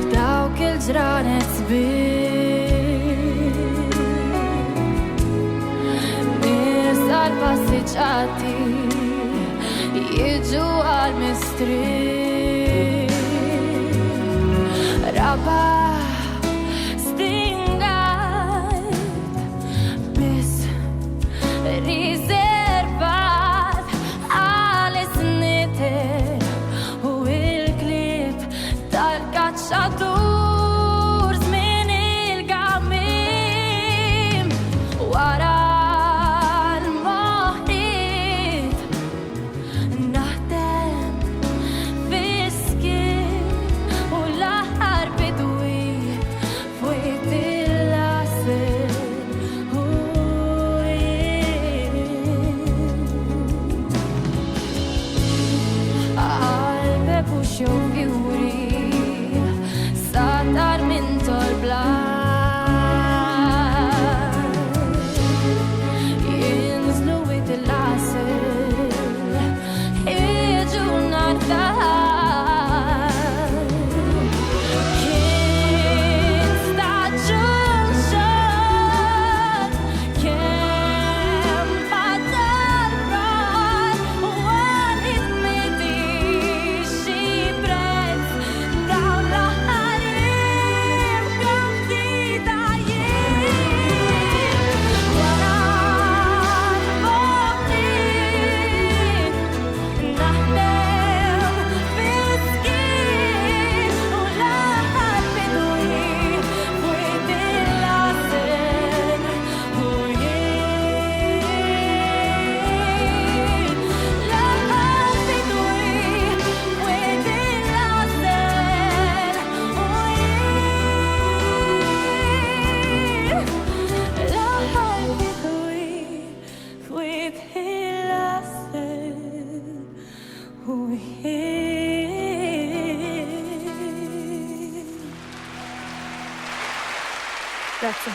F'dawk il-ġranet sbir nies għal-passiġġati jiġu għal-mistri raba stingat bis riservat għal-isniter tal-kacċatur żmien il-gamim wara l-moħħit naħdem fis-skien u l-aħħar bidwi fwiet il-laser u qalbek u xjuri dar min tolblan jinżlu wit il-laser iġu nar-dar kien staġun xogħol kemm fadal rar u għalit m'idix xi prezz dawn l-aħħar Grazie.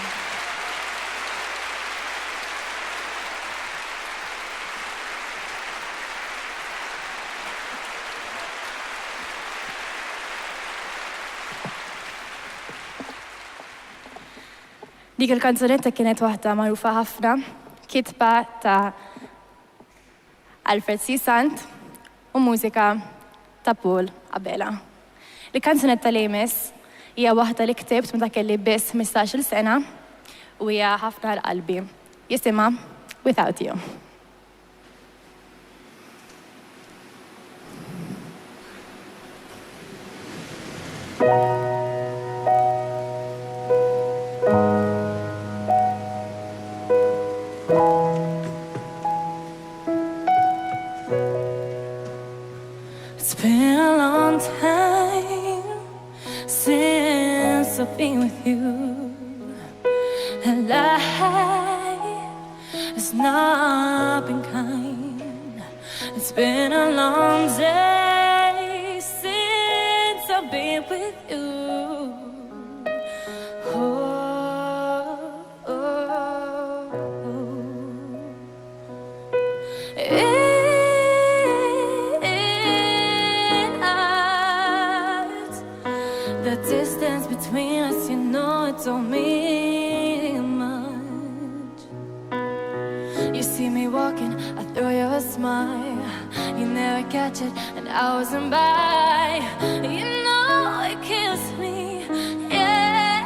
Dik il-kanzunetta kienet waħda magħrufa ħafna, kitba ta' Alfred C. Sant u mużika ta' Paul Abela. Il-kanzunetta li jmiss hija waħda li ktibt meta kelli biss 15-il sena u hija ħafna l-qalbi. Jisimha Without You. It's been a long time since I've been with you, and life has not been kind. It's been a long day since I've been with you. The distance between us, you know it don't mean much. You see me walking, I throw you a smile. you never catch it, and hours went by. You know it kills me, yeah.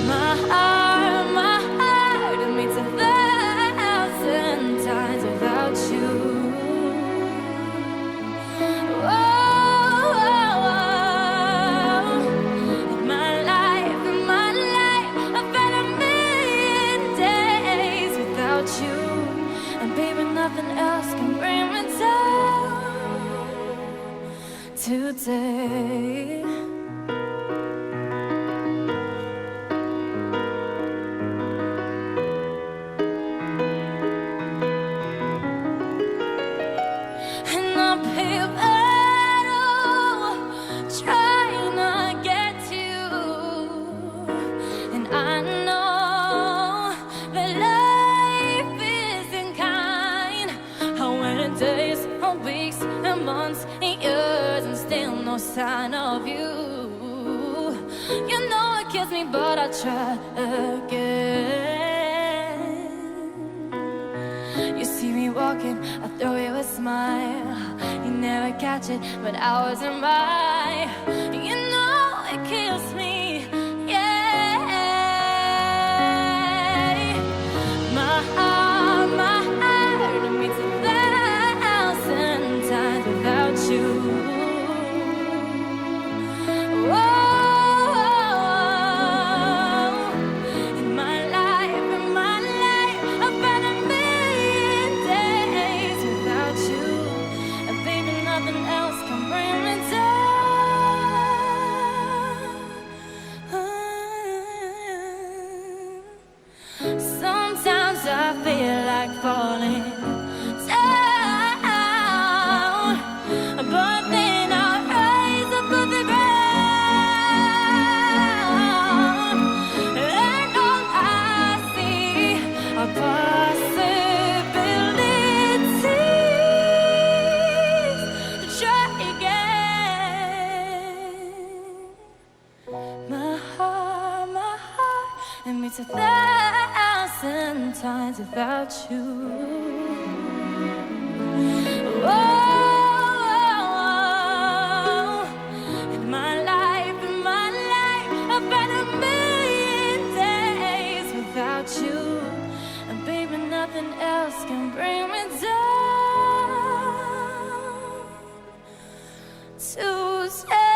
My heart, it beats 1,000 times without you. Nothing else can bring me down today. And I'll pay a battle trying to get to you. And I know that life isn't kind. How many days, or weeks, and months, and years, and still no sign of you. You know it kills me, but I'll try again. You see me walking, I throw you a smile. You never catch it, but hours are by. You know it kills me, yeah. My heart, it beats 1,000 times without you. In my life, I've had a million days without you. And baby, nothing else can bring me down. Sometimes I feel like falling down, but then I rise above the ground, and all I see are possibilities to try again. My heart, it beats 1,000 times without you. In my life, I've had a million days without you. And baby, nothing else can bring me down to say.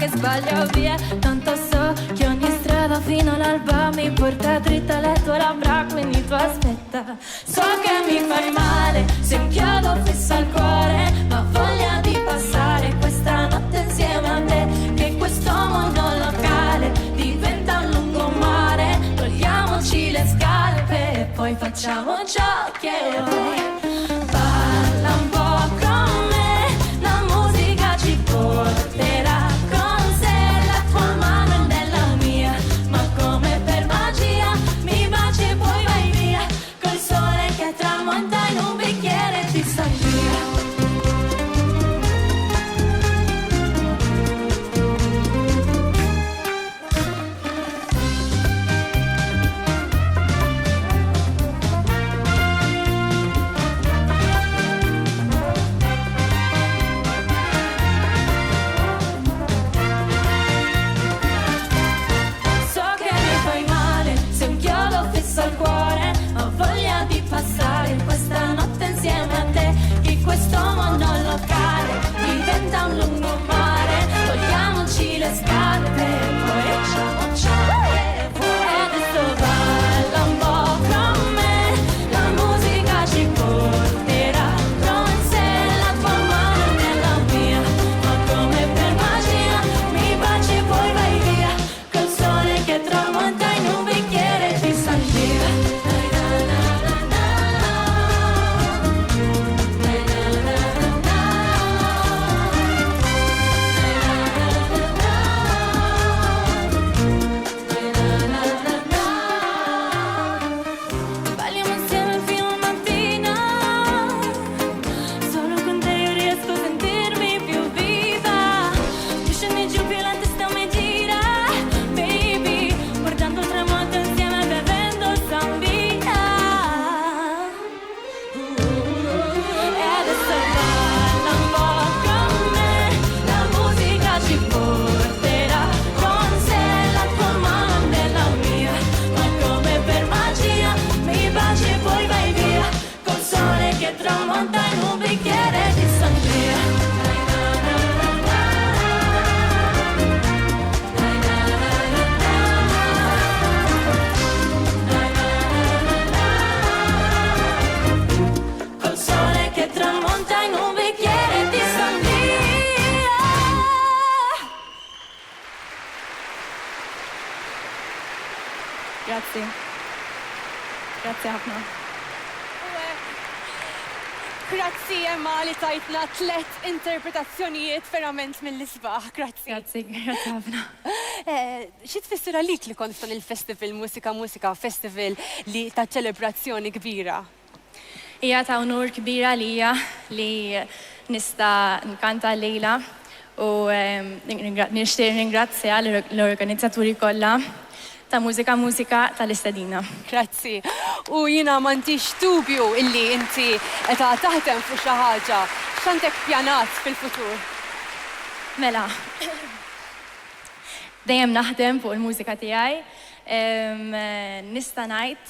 che sbaglio via. Tanto so che ogni strada fino all'alba mi porta dritta alle tue labbra, quindi tu aspetta. So che mi fai male se un chiodo fissa al cuore, ma voglia di passare questa notte insieme a te, che questo mondo locale diventa poi facciamo ciò che vuoi. Balla un po' con me, la musica ci porterà con sé, la tua mano è nella mia, ma come per magia mi baci e poi vai via, col sole che tramonta in un bicchiere di sangria. Questo monolocale diventa un lungomare, togliamoci le scarpe e poi facciamo ciò che vuoi. Adesso balla un po' con me, la musica ci porterà con sé, la tua mano nella mia, ma come per magia mi baci e poi vai via, col sole che tramonta in un bicchiere di sangria. Grazie ħafna. Grazzi Emma li tajtna 3 interpretazzjonijiet verament mill-isbaħ. Grazzi. Grazie ħafna. Xi tfisser għalik li kont f'dan il-festival Musika festival li ta' ċelebrazzjoni kbira? Hija ta' onur kbira lija li nista' nkanta lejla u nixtieq ringrazzja l-organizzaturi kollha ta' Musika tal-Istedina. Grazzi. U jina m'għandix dubju illi inti qed taħdem fuq xi ħaġa. X'għandek pjanat fil-futur? Mela, dejjem naħdem fuq il-mużika tiegħi. Nista' ngħid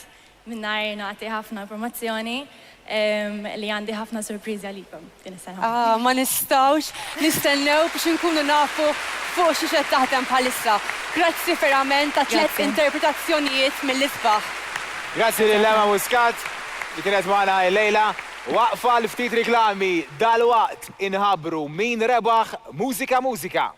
mingħajr nagħti ħafna informazzjoni li għandi ħafna sorpriżi għalikom din is-sena. Ma nistgħux nistennew biex inkunu nafu fuq xi qed taħdem bħalissa. Grazzi verament ta' 3 interpretazzjonijiet mill-isbaħ. Grazzi lil Emma Muscat li kienet magħna l-lejla. Waqfa l-ftit riklami dal-waqt inħabbru min rebaħ Musika.